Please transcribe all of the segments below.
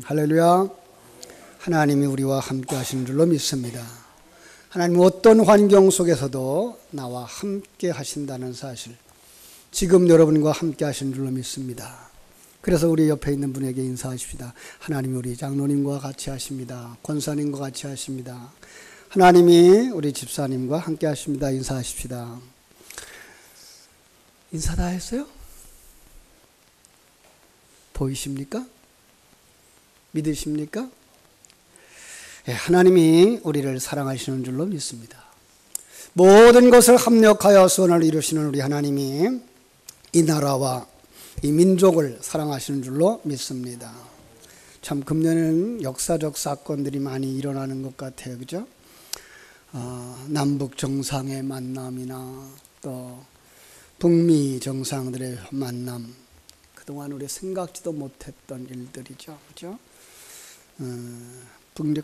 할렐루야. 하나님이 우리와 함께 하시는 줄로 믿습니다. 하나님 어떤 환경 속에서도 나와 함께 하신다는 사실, 지금 여러분과 함께 하시는 줄로 믿습니다. 그래서 우리 옆에 있는 분에게 인사하십시다. 하나님이 우리 장로님과 같이 하십니다. 권사님과 같이 하십니다. 하나님이 우리 집사님과 함께 하십니다. 인사하십시다. 인사 다 했어요? 보이십니까? 믿으십니까? 하나님이 우리를 사랑하시는 줄로 믿습니다. 모든 것을 합력하여 선을 이루시는 우리 하나님이 이 나라와 이 민족을 사랑하시는 줄로 믿습니다. 참 금년에는 역사적 사건들이 많이 일어나는 것 같아요. 그죠? 남북 정상의 만남이나 또 북미 정상들의 만남, 그동안 우리 생각지도 못했던 일들이죠. 그죠?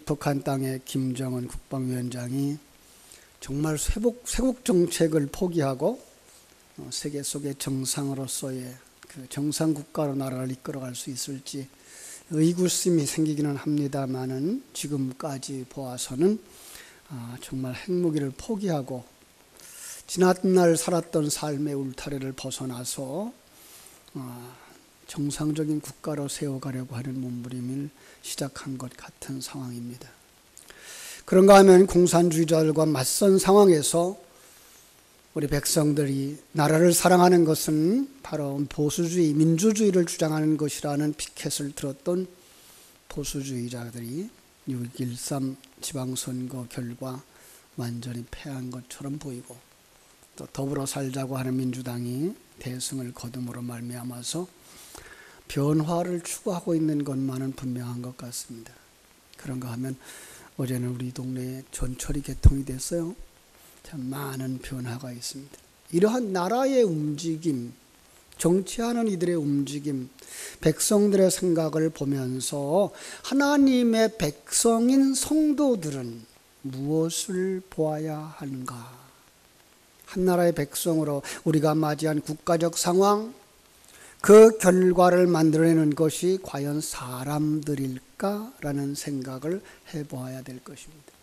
북한 땅의 김정은 국방위원장이 정말 쇄국 정책을 포기하고 세계 속의 정상으로서의 그 정상 국가로 나라를 이끌어갈 수 있을지 의구심이 생기기는 합니다만은 지금까지 보아서는 정말 핵무기를 포기하고 지난날 살았던 삶의 울타리를 벗어나서 정상적인 국가로 세워가려고 하는 몸부림을 시작한 것 같은 상황입니다. 그런가 하면 공산주의자들과 맞선 상황에서 우리 백성들이 나라를 사랑하는 것은 바로 보수주의, 민주주의를 주장하는 것이라는 피켓을 들었던 보수주의자들이 6.13 지방선거 결과 완전히 패한 것처럼 보이고, 또 더불어 살자고 하는 민주당이 대승을 거둠으로 말미암아서 변화를 추구하고 있는 것만은 분명한 것 같습니다. 그런가 하면 어제는 우리 동네에 전철이 개통이 됐어요. 참 많은 변화가 있습니다. 이러한 나라의 움직임, 정치하는 이들의 움직임, 백성들의 생각을 보면서 하나님의 백성인 성도들은 무엇을 보아야 하는가? 한 나라의 백성으로 우리가 맞이한 국가적 상황, 그 결과를 만들어내는 것이 과연 사람들일까라는 생각을 해보아야 될 것입니다.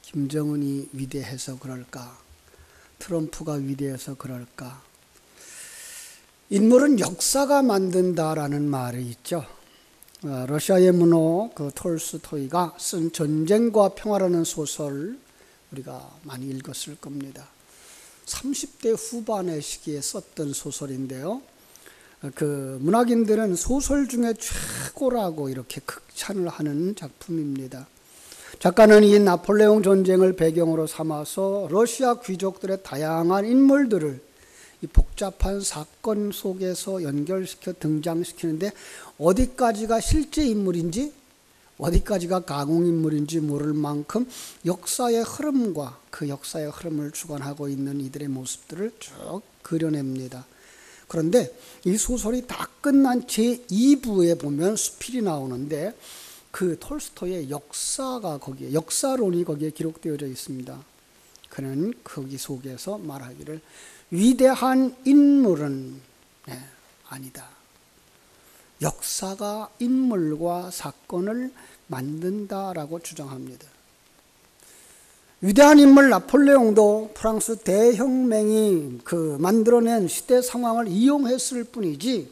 김정은이 위대해서 그럴까? 트럼프가 위대해서 그럴까? 인물은 역사가 만든다라는 말이 있죠. 러시아의 문호 톨스토이가 쓴 전쟁과 평화라는 소설 우리가 많이 읽었을 겁니다. 30대 후반의 시기에 썼던 소설인데요. 문학인들은 소설 중에 최고라고 이렇게 극찬을 하는 작품입니다. 작가는 이 나폴레옹 전쟁을 배경으로 삼아서 러시아 귀족들의 다양한 인물들을 이 복잡한 사건 속에서 연결시켜 등장시키는데 어디까지가 실제 인물인지 어디까지가 가공인물인지 모를 만큼 역사의 흐름과 그 역사의 흐름을 주관하고 있는 이들의 모습들을 쭉 그려냅니다. 그런데 이 소설이 다 끝난 제2부에 보면 수필이 나오는데 그 톨스토이의 역사론이 거기에 기록되어져 있습니다. 그는 거기 속에서 말하기를 위대한 인물은 아니다. 역사가 인물과 사건을 만든다라고 주장합니다. 위대한 인물 나폴레옹도 프랑스 대혁명이 만들어낸 시대 상황을 이용했을 뿐이지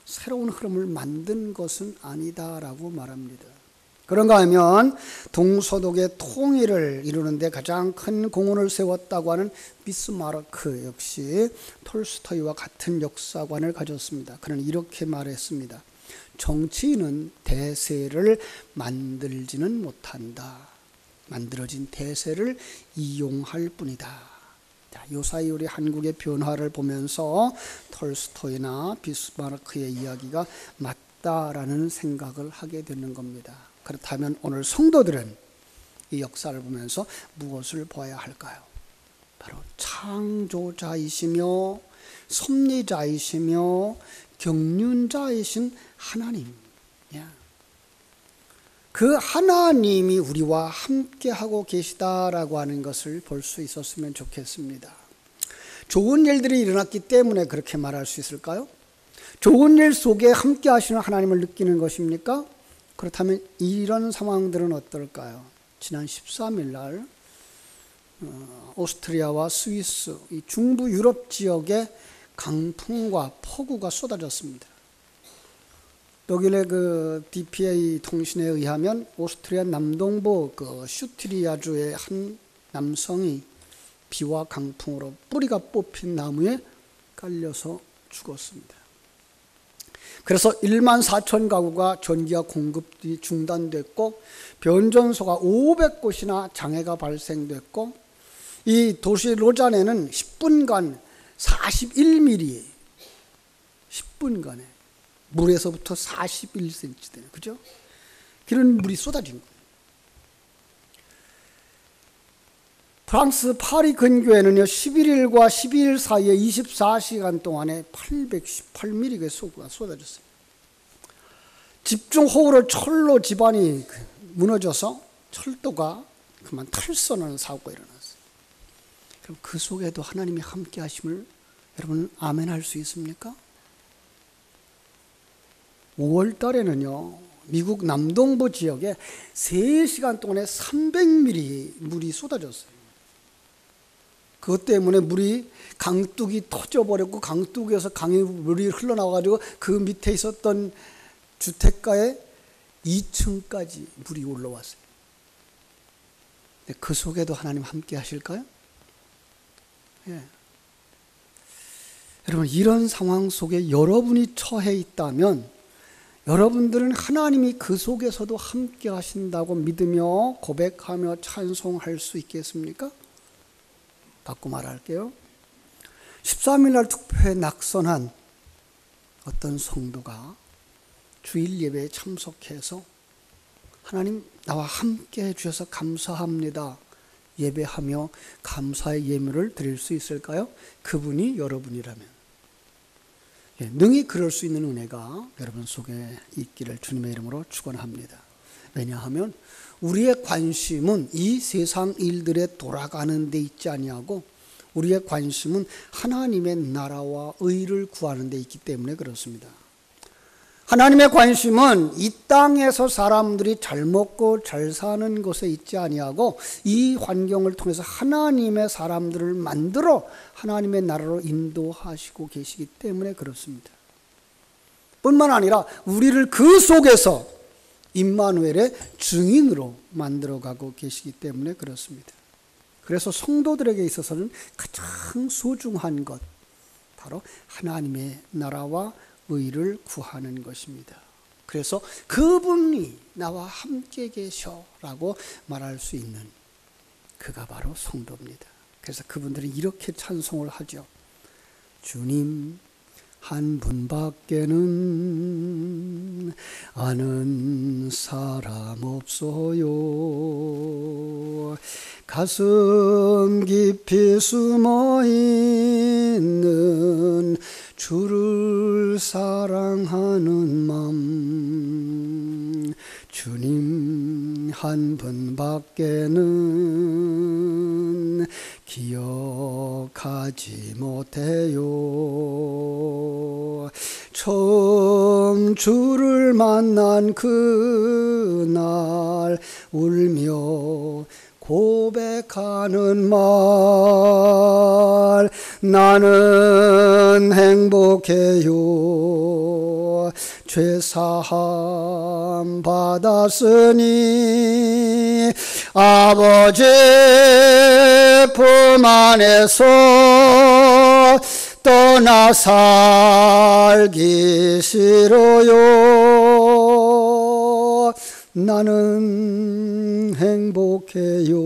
새로운 흐름을 만든 것은 아니다라고 말합니다. 그런가 하면 동서독의 통일을 이루는 데 가장 큰 공헌을 세웠다고 하는 비스마르크 역시 톨스토이와 같은 역사관을 가졌습니다. 그는 이렇게 말했습니다. 정치인은 대세를 만들지는 못한다. 만들어진 대세를 이용할 뿐이다. 요사이 우리 한국의 변화를 보면서 톨스토이나 비스마르크의 이야기가 맞다라는 생각을 하게 되는 겁니다. 그렇다면 오늘 성도들은 이 역사를 보면서 무엇을 보아야 할까요? 바로 창조자이시며 섭리자이시며 경륜자이신 하나님. 그 하나님이 우리와 함께하고 계시다라고 하는 것을 볼 수 있었으면 좋겠습니다. 좋은 일들이 일어났기 때문에 그렇게 말할 수 있을까요? 좋은 일 속에 함께 하시는 하나님을 느끼는 것입니까? 그렇다면 이런 상황들은 어떨까요? 지난 13일 날 오스트리아와 스위스, 이 중부 유럽 지역에 강풍과 폭우가 쏟아졌습니다. 독일의 그 DPA 통신에 의하면 오스트리아 남동부 그 슈트리아주의 한 남성이 비와 강풍으로 뿌리가 뽑힌 나무에 깔려서 죽었습니다. 그래서 1만 4천 가구가 전기와 공급이 중단됐고 변전소가 500곳이나 장애가 발생됐고 이 도시 로잔에는 10분간 41mm 10분간에 물에서부터 41cm 되는, 그죠? 그런 물이 쏟아진 거예요. 프랑스 파리 근교에는요 11일과 12일 사이에 24시간 동안에 818mm의 폭우가 쏟아졌어요. 집중호우로 철로 집안이 무너져서 철도가 그만 탈선하는 사고가 일어났어요. 그럼 그 속에도 하나님이 함께 하심을 여러분 아멘 할 수 있습니까? 5월 달에는요 미국 남동부 지역에 3시간 동안에 300mm 물이 쏟아졌어요. 그것 때문에 물이 강둑이 터져버렸고 강둑에서 강의 물이 흘러나와가지고 그 밑에 있었던 주택가에 2층까지 물이 올라왔어요. 그 속에도 하나님 함께 하실까요? 예. 여러분 이런 상황 속에 여러분이 처해 있다면 여러분들은 하나님이 그 속에서도 함께 하신다고 믿으며 고백하며 찬송할 수 있겠습니까? 바꿔 말할게요. 13일 날 투표에 낙선한 어떤 성도가 주일 예배에 참석해서 하나님 나와 함께 해주셔서 감사합니다 예배하며 감사의 예물을 드릴 수 있을까요? 그분이 여러분이라면 능히 그럴 수 있는 은혜가 여러분 속에 있기를 주님의 이름으로 축원합니다. 왜냐하면 우리의 관심은 이 세상 일들에 돌아가는 데 있지 아니하고 우리의 관심은 하나님의 나라와 의를 구하는 데 있기 때문에 그렇습니다. 하나님의 관심은 이 땅에서 사람들이 잘 먹고 잘 사는 것에 있지 아니하고 이 환경을 통해서 하나님의 사람들을 만들어 하나님의 나라로 인도하시고 계시기 때문에 그렇습니다. 뿐만 아니라 우리를 그 속에서 임마누엘의 증인으로 만들어가고 계시기 때문에 그렇습니다. 그래서 성도들에게 있어서는 가장 소중한 것 바로 하나님의 나라와 의를 구하는 것입니다. 그래서 그분이 나와 함께 계셔라고 말할 수 있는 그가 바로 성도입니다. 그래서 그분들이 이렇게 찬송을 하죠. 주님 한 분밖에는 아는 사람 없어요. 가슴 깊이 숨어 있는 주를 사랑하는 마음 주님 한 분밖에는 기억하지 못해요. 처음 주를 만난 그날 울며 고백하는 말 나는 행복해요. 죄사함 받았으니 아버지 품 안에서 떠나 살기 싫어요. 나는 행복해요.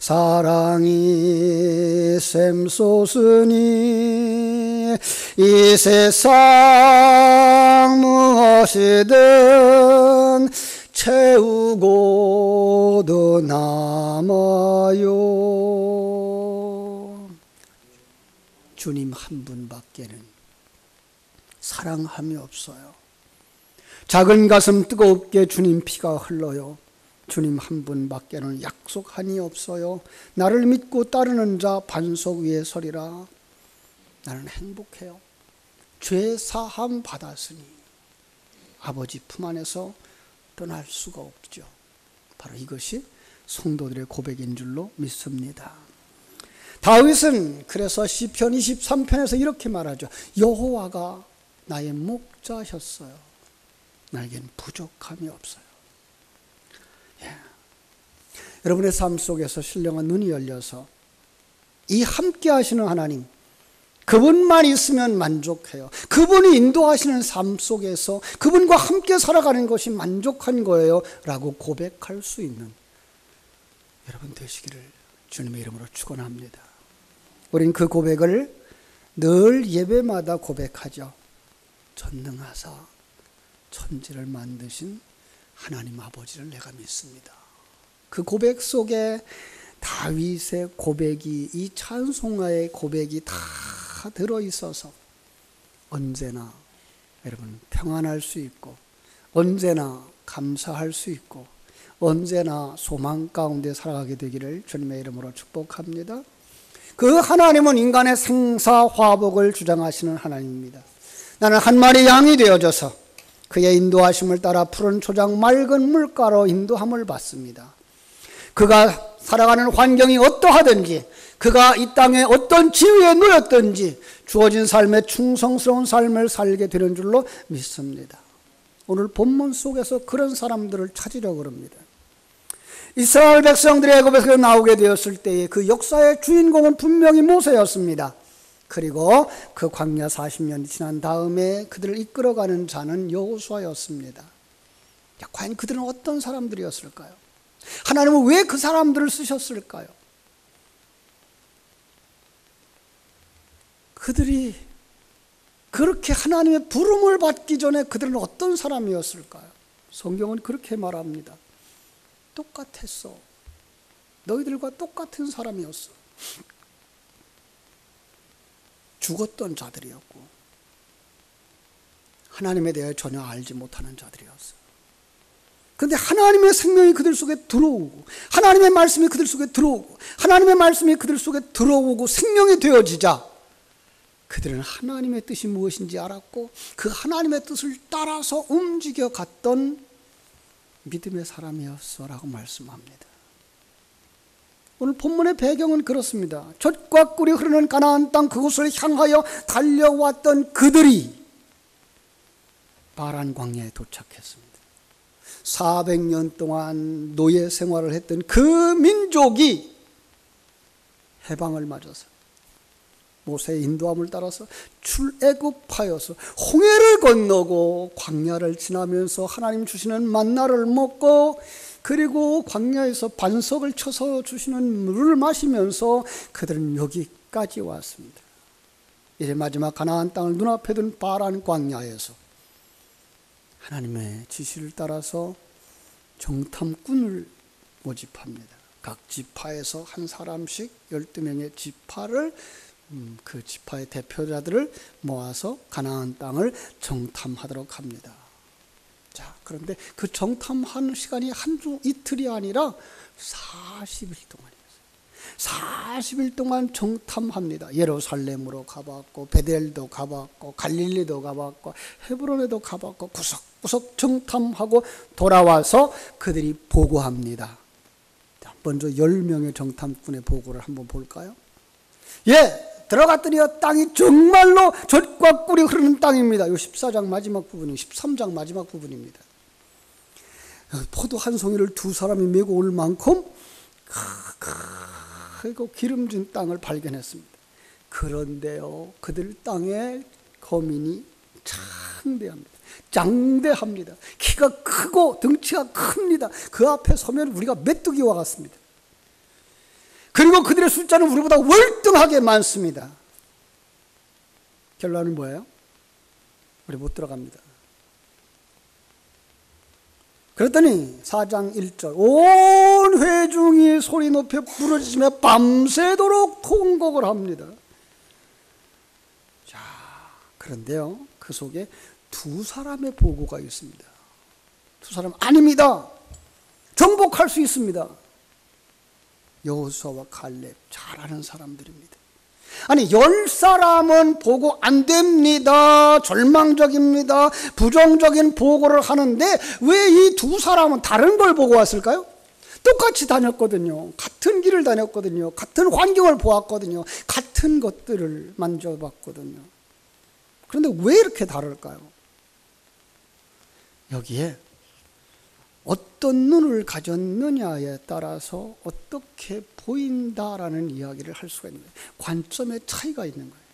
사랑이 샘솟으니 이 세상 무엇이든 채우고도 남아요. 주님 한 분밖에는 사랑함이 없어요. 작은 가슴 뜨겁게 주님 피가 흘러요. 주님 한 분밖에는 약속한이 없어요. 나를 믿고 따르는 자 반석 위에 서리라. 나는 행복해요. 죄 사함 받았으니 아버지 품 안에서 떠날 수가 없죠. 바로 이것이 성도들의 고백인 줄로 믿습니다. 다윗은 그래서 시편 23편에서 이렇게 말하죠. 여호와가 나의 목자셨어요. 나에겐 부족함이 없어요. 예. 여러분의 삶 속에서 신령한 눈이 열려서 이 함께 하시는 하나님, 그분만 있으면 만족해요. 그분이 인도하시는 삶 속에서 그분과 함께 살아가는 것이 만족한 거예요 라고 고백할 수 있는 여러분 되시기를 주님의 이름으로 축원합니다. 우린 그 고백을 늘 예배마다 고백하죠. 전능하사 천지를 만드신 하나님 아버지를 내가 믿습니다. 그 고백 속에 다윗의 고백이, 이 찬송가의 고백이 다 들어있어서 언제나 여러분 평안할 수 있고, 언제나 감사할 수 있고, 언제나 소망 가운데 살아가게 되기를 주님의 이름으로 축복합니다. 그 하나님은 인간의 생사화복을 주장하시는 하나님입니다. 나는 한 마리 양이 되어져서 그의 인도하심을 따라 푸른 초장 맑은 물가로 인도함을 받습니다. 그가 살아가는 환경이 어떠하든지, 그가 이 땅에 어떤 지위에 놓였든지 주어진 삶에 충성스러운 삶을 살게 되는 줄로 믿습니다. 오늘 본문 속에서 그런 사람들을 찾으려고 합니다. 이스라엘 백성들이 애굽에서 나오게 되었을 때의 그 역사의 주인공은 분명히 모세였습니다. 그리고 그 광야 40년이 지난 다음에 그들을 이끌어가는 자는 여호수아였습니다. 과연 그들은 어떤 사람들이었을까요? 하나님은 왜 그 사람들을 쓰셨을까요? 그들이 그렇게 하나님의 부름을 받기 전에 그들은 어떤 사람이었을까요? 성경은 그렇게 말합니다. 똑같았어. 너희들과 똑같은 사람이었어. 죽었던 자들이었고 하나님에 대해 전혀 알지 못하는 자들이었어. 그런데 하나님의 생명이 그들 속에 들어오고, 하나님의 말씀이 그들 속에 들어오고, 하나님의 말씀이 그들 속에 들어오고 생명이 되어지자 그들은 하나님의 뜻이 무엇인지 알았고 그 하나님의 뜻을 따라서 움직여 갔던 믿음의 사람이었어 라고 말씀합니다. 오늘 본문의 배경은 그렇습니다. 젖과 꿀이 흐르는 가나안 땅 그곳을 향하여 달려왔던 그들이 파란 광야에 도착했습니다. 400년 동안 노예 생활을 했던 그 민족이 해방을 맞아서 모세의 인도함을 따라서 출애굽하여서 홍해를 건너고 광야를 지나면서 하나님 주시는 만나를 먹고, 그리고 광야에서 반석을 쳐서 주시는 물을 마시면서 그들은 여기까지 왔습니다. 이제 마지막 가나안 땅을 눈앞에 둔 파란 광야에서 하나님의 지시를 따라서 정탐꾼을 모집합니다. 각 지파에서 한 사람씩 12명의 지파를, 그 지파의 대표자들을 모아서 가나안 땅을 정탐하도록 합니다. 자, 그런데 그 정탐하는 시간이 한주 이틀이 아니라 40일 동안이었어요. 40일 동안 정탐합니다. 예루살렘으로 가봤고, 베델도 가봤고, 갈릴리도 가봤고, 헤브론에도 가봤고, 구석구석 정탐하고 돌아와서 그들이 보고합니다. 자, 먼저 10명의 정탐꾼의 보고를 한번 볼까요? 들어갔더니 땅이 정말로 젖과 꿀이 흐르는 땅입니다. 이 14장 마지막 부분이 13장 마지막 부분입니다. 포도 한 송이를 두 사람이 메고 올 만큼 크고 기름진 땅을 발견했습니다. 그런데요, 그들 땅에 거민이 장대합니다. 키가 크고 덩치가 큽니다. 그 앞에 서면 우리가 메뚜기와 같습니다. 그리고 그들의 숫자는 우리보다 월등하게 많습니다. 결론은 뭐예요? 우리 못 들어갑니다. 그랬더니 4장 1절 온 회중이 소리 높여 부르짖으며 밤새도록 통곡을 합니다. 자, 그런데요, 그 속에 두 사람의 보고가 있습니다. 두 사람 아닙니다. 정복할 수 있습니다. 여호수아와 갈렙, 잘 아는 사람들입니다. 아니 10사람은 보고 안 됩니다, 절망적입니다, 부정적인 보고를 하는데 왜 이 2사람은 다른 걸 보고 왔을까요? 똑같이 다녔거든요. 같은 길을 다녔거든요. 같은 환경을 보았거든요. 같은 것들을 만져봤거든요. 그런데 왜 이렇게 다를까요? 여기에 어떤 눈을 가졌느냐에 따라서 어떻게 보인다라는 이야기를 할 수가 있는 거예요. 관점의 차이가 있는 거예요.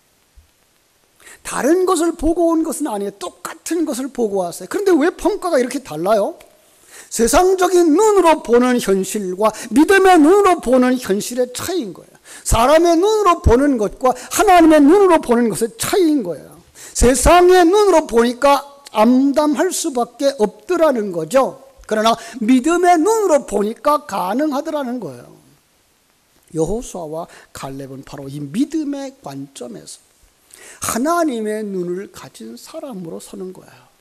다른 것을 보고 온 것은 아니에요. 똑같은 것을 보고 왔어요. 그런데 왜 평가가 이렇게 달라요? 세상적인 눈으로 보는 현실과 믿음의 눈으로 보는 현실의 차이인 거예요. 사람의 눈으로 보는 것과 하나님의 눈으로 보는 것의 차이인 거예요. 세상의 눈으로 보니까 암담할 수밖에 없더라는 거죠. 그러나 믿음의 눈으로 보니까 가능하더라는 거예요. 여호수아와 갈렙은 바로 이 믿음의 관점에서 하나님의 눈을 가진 사람으로 서는 거예요.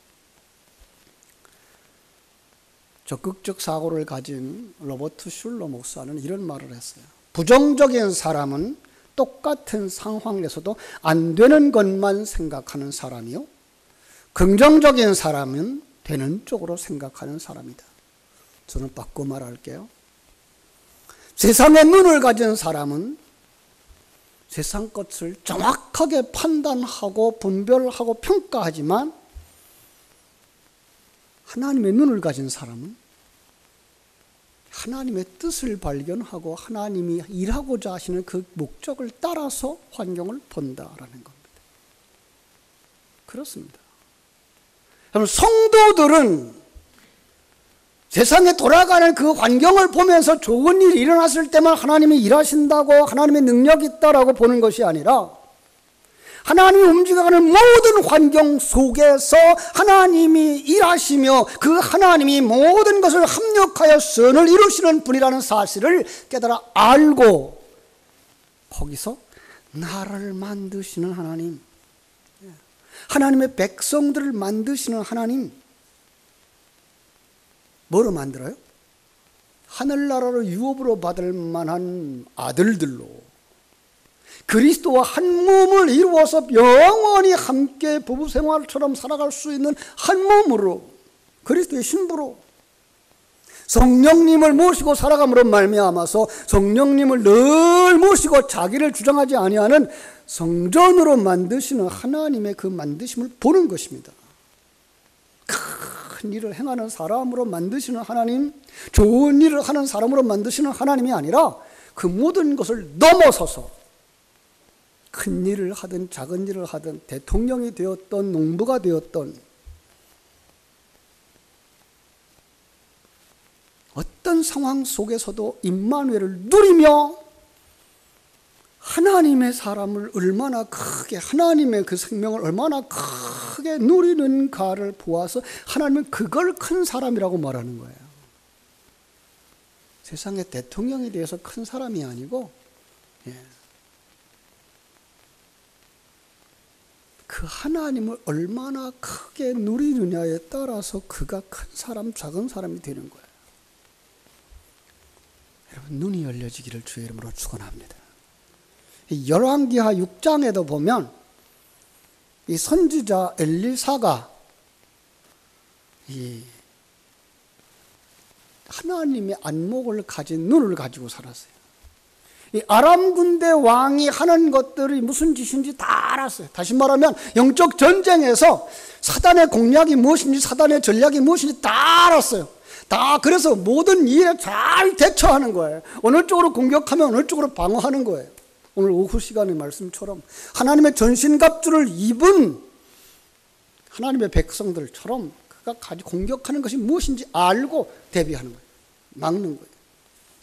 적극적 사고를 가진 로버트 슐러 목사는 이런 말을 했어요. 부정적인 사람은 똑같은 상황에서도 안 되는 것만 생각하는 사람이요, 긍정적인 사람은 되는 쪽으로 생각하는 사람이다. 저는 바꿔 말할게요. 세상의 눈을 가진 사람은 세상 것을 정확하게 판단하고 분별하고 평가하지만 하나님의 눈을 가진 사람은 하나님의 뜻을 발견하고 하나님이 일하고자 하시는 그 목적을 따라서 환경을 본다라는 겁니다. 그렇습니다. 그럼 성도들은 세상에 돌아가는 그 환경을 보면서 좋은 일이 일어났을 때만 하나님이 일하신다고, 하나님의 능력이 있다라고 보는 것이 아니라 하나님이 움직여가는 모든 환경 속에서 하나님이 일하시며 그 하나님이 모든 것을 합력하여 선을 이루시는 분이라는 사실을 깨달아 알고 거기서 나를 만드시는 하나님, 하나님의 백성들을 만드시는 하나님, 뭐로 만들어요? 하늘나라로 유업으로 받을 만한 아들들로 그리스도와 한 몸을 이루어서 영원히 함께 부부생활처럼 살아갈 수 있는 한 몸으로, 그리스도의 신부로 성령님을 모시고 살아감으로 말미암아서 성령님을 늘 모시고 자기를 주장하지 아니하는 성전으로 만드시는 하나님의 그 만드심을 보는 것입니다. 큰 일을 행하는 사람으로 만드시는 하나님, 좋은 일을 하는 사람으로 만드시는 하나님이 아니라 그 모든 것을 넘어서서 큰 일을 하든 작은 일을 하든 대통령이 되었던 농부가 되었던 어떤 상황 속에서도 임마누엘을 누리며 하나님의 사람을 얼마나 크게, 하나님의 그 생명을 얼마나 크게 누리는가를 보아서 하나님은 그걸 큰 사람이라고 말하는 거예요. 세상의 대통령에 대해서 큰 사람이 아니고 그 하나님을 얼마나 크게 누리느냐에 따라서 그가 큰 사람, 작은 사람이 되는 거예요. 여러분, 눈이 열려지기를 주의 이름으로 축원합니다. 열왕기하 6장에도 보면 이 선지자 엘리사가 이 하나님의 안목을 가진 눈을 가지고 살았어요. 이 아람 군대 왕이 하는 것들이 무슨 짓인지 다 알았어요. 다시 말하면 영적 전쟁에서 사단의 공략이 무엇인지, 사단의 전략이 무엇인지 다 알았어요. 다 그래서 모든 일에 잘 대처하는 거예요. 어느 쪽으로 공격하면 어느 쪽으로 방어하는 거예요. 오늘 오후 시간의 말씀처럼 하나님의 전신갑주를 입은 하나님의 백성들처럼 그가 가지고 공격하는 것이 무엇인지 알고 대비하는 거예요. 막는 거예요.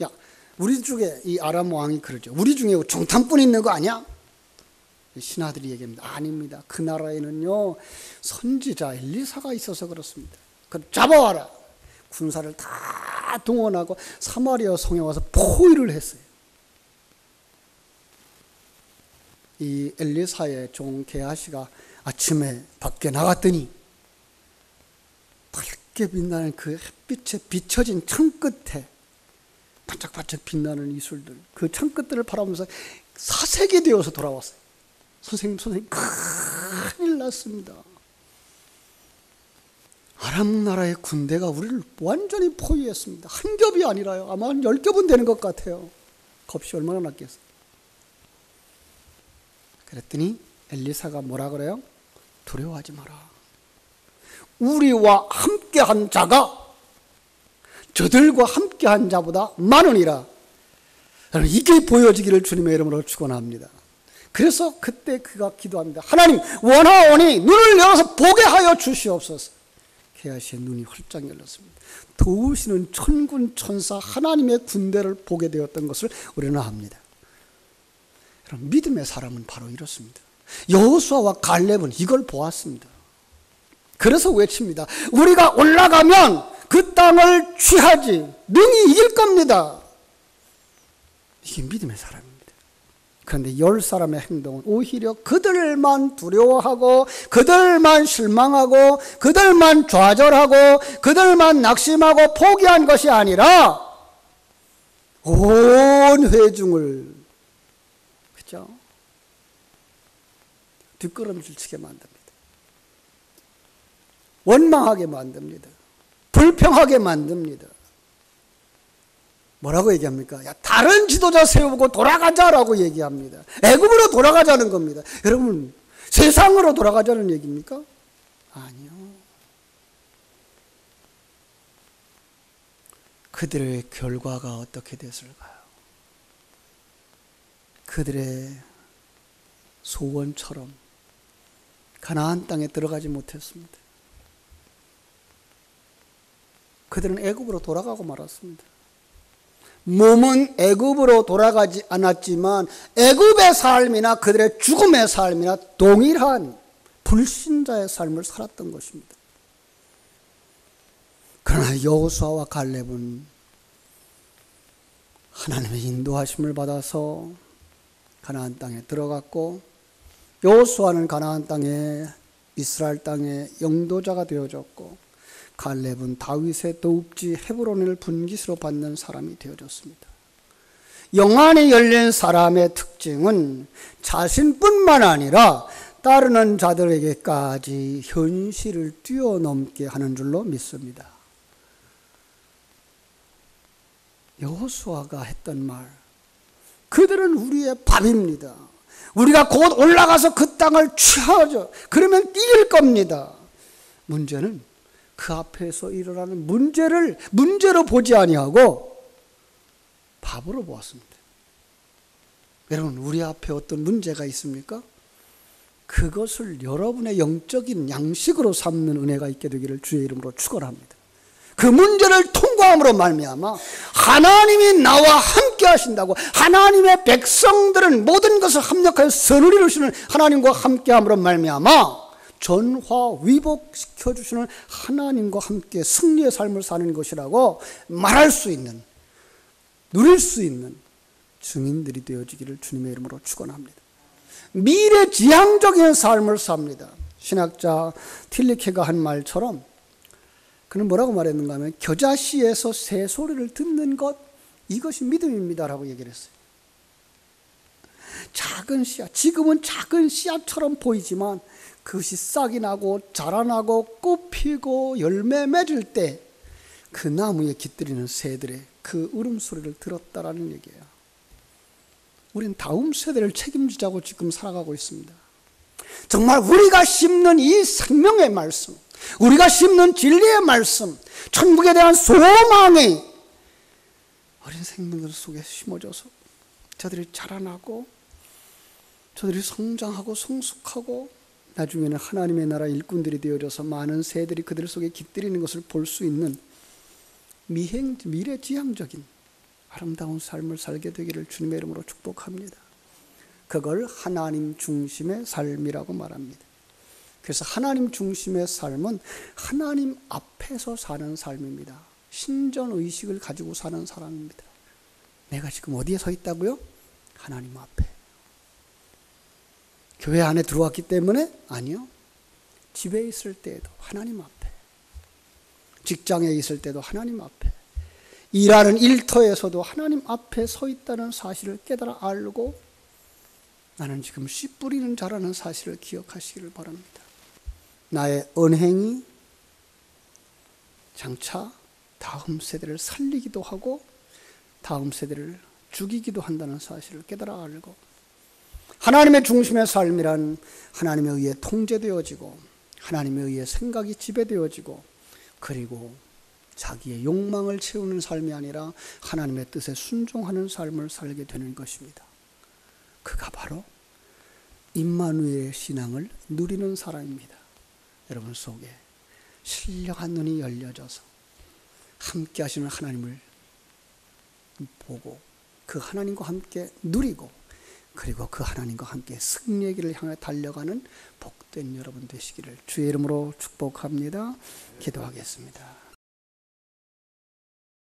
야, 우리 중에 이 아람 왕이 그러죠. 우리 중에 정탐꾼이 있는 거 아니야? 신하들이 얘기합니다. 아닙니다. 그 나라에는요 선지자 엘리사가 있어서 그렇습니다. 그걸 잡아와라. 군사를 다 동원하고 사마리아 성에 와서 포위를 했어요. 이 엘리사의 종 게하시가 아침에 밖에 나갔더니 밝게 빛나는 그 햇빛에 비춰진 창 끝에 반짝반짝 빛나는 이슬들, 그 창 끝들을 바라보면서 사색이 되어서 돌아왔어요. 선생님 큰일 났습니다. 아람 나라의 군대가 우리를 완전히 포위했습니다. 한 겹이 아니라요. 아마 한 10겹은 되는 것 같아요. 겁이 얼마나 났겠어요. 그랬더니 엘리사가 뭐라 그래요? 두려워하지 마라. 우리와 함께한 자가 저들과 함께한 자보다 많으니라. 이게 보여지기를 주님의 이름으로 축원합니다. 그래서 그때 그가 기도합니다. 하나님 원하오니 눈을 열어서 보게 하여 주시옵소서. 게하시의 눈이 활짝 열렸습니다. 도우시는 천군 천사 하나님의 군대를 보게 되었던 것을 우리는 압니다. 여러분, 믿음의 사람은 바로 이렇습니다. 여호수아와 갈렙은 이걸 보았습니다. 그래서 외칩니다. 우리가 올라가면 그 땅을 취하지 능히 이길 겁니다. 이게 믿음의 사람입니다. 그런데 10사람의 행동은 오히려 그들만 두려워하고 그들만 실망하고 그들만 좌절하고 그들만 낙심하고 포기한 것이 아니라 온 회중을, 그죠? 뒷걸음질 치게 만듭니다. 원망하게 만듭니다. 불평하게 만듭니다. 뭐라고 얘기합니까? 야, 다른 지도자 세우고 돌아가자라고 얘기합니다. 애굽으로 돌아가자는 겁니다. 여러분, 세상으로 돌아가자는 얘기입니까? 아니요. 그들의 결과가 어떻게 됐을까요? 그들의 소원처럼 가나안 땅에 들어가지 못했습니다. 그들은 애굽으로 돌아가고 말았습니다. 몸은 애굽으로 돌아가지 않았지만 애굽의 삶이나 그들의 죽음의 삶이나 동일한 불신자의 삶을 살았던 것입니다. 그러나 여호수아와 갈렙은 하나님의 인도하심을 받아서 가나안 땅에 들어갔고, 여호수아는 가나안 땅에, 이스라엘 땅의 영도자가 되어졌고, 갈렙은 다윗의 도읍지 헤브론을 분깃으로 받는 사람이 되어졌습니다. 영안이 열린 사람의 특징은 자신뿐만 아니라 따르는 자들에게까지 현실을 뛰어넘게 하는 줄로 믿습니다. 여호수아가 했던 말, 그들은 우리의 밥입니다. 우리가 곧 올라가서 그 땅을 취하죠. 그러면 이길 겁니다. 문제는 그 앞에서 일어나는 문제를 문제로 보지 아니하고 밥으로 보았습니다. 여러분, 우리 앞에 어떤 문제가 있습니까? 그것을 여러분의 영적인 양식으로 삼는 은혜가 있게 되기를 주의 이름으로 축원합니다. 그 문제를 통과함으로 말미암아 하나님이 나와 함께 하신다고, 하나님의 백성들은 모든 것을 합력하여 선을 이루시는 하나님과 함께함으로 말미암아 전화 위복시켜 주시는 하나님과 함께 승리의 삶을 사는 것이라고 말할 수 있는, 누릴 수 있는 증인들이 되어지기를 주님의 이름으로 축원합니다. 미래지향적인 삶을 삽니다. 신학자 틸리케가 한 말처럼 그는 뭐라고 말했는가 하면 겨자씨에서 새소리를 듣는 것, 이것이 믿음입니다라고 얘기를 했어요. 작은 씨앗, 지금은 작은 씨앗처럼 보이지만 그것이 싹이 나고 자라나고 꽃 피고 열매 맺을 때 그 나무에 깃들이는 새들의 그 울음소리를 들었다라는 얘기예요. 우린 다음 세대를 책임지자고 지금 살아가고 있습니다. 정말 우리가 심는 이 생명의 말씀, 우리가 심는 진리의 말씀, 천국에 대한 소망이 어린 생명들 속에 심어져서 저들이 자라나고 저들이 성장하고 성숙하고 나중에는 하나님의 나라 일꾼들이 되어져서 많은 새들이 그들 속에 깃들이는 것을 볼 수 있는 미래지향적인 아름다운 삶을 살게 되기를 주님의 이름으로 축복합니다. 그걸 하나님 중심의 삶이라고 말합니다. 그래서 하나님 중심의 삶은 하나님 앞에서 사는 삶입니다. 신전의식을 가지고 사는 사람입니다. 내가 지금 어디에 서 있다고요? 하나님 앞에. 교회 안에 들어왔기 때문에? 아니요. 집에 있을 때에도 하나님 앞에, 직장에 있을 때도 하나님 앞에, 일하는 일터에서도 하나님 앞에 서 있다는 사실을 깨달아 알고 나는 지금 씨 뿌리는 자라는 사실을 기억하시기를 바랍니다. 나의 언행이 장차 다음 세대를 살리기도 하고 다음 세대를 죽이기도 한다는 사실을 깨달아 알고, 하나님의 중심의 삶이란 하나님에 의해 통제되어지고 하나님에 의해 생각이 지배되어지고, 그리고 자기의 욕망을 채우는 삶이 아니라 하나님의 뜻에 순종하는 삶을 살게 되는 것입니다. 그가 바로 임마누엘의 신앙을 누리는 사람입니다. 여러분 속에 신령한 눈이 열려져서 함께 하시는 하나님을 보고 그 하나님과 함께 누리고, 그리고 그 하나님과 함께 승리의 길을 향해 달려가는 복된 여러분 되시기를 주의 이름으로 축복합니다. 기도하겠습니다.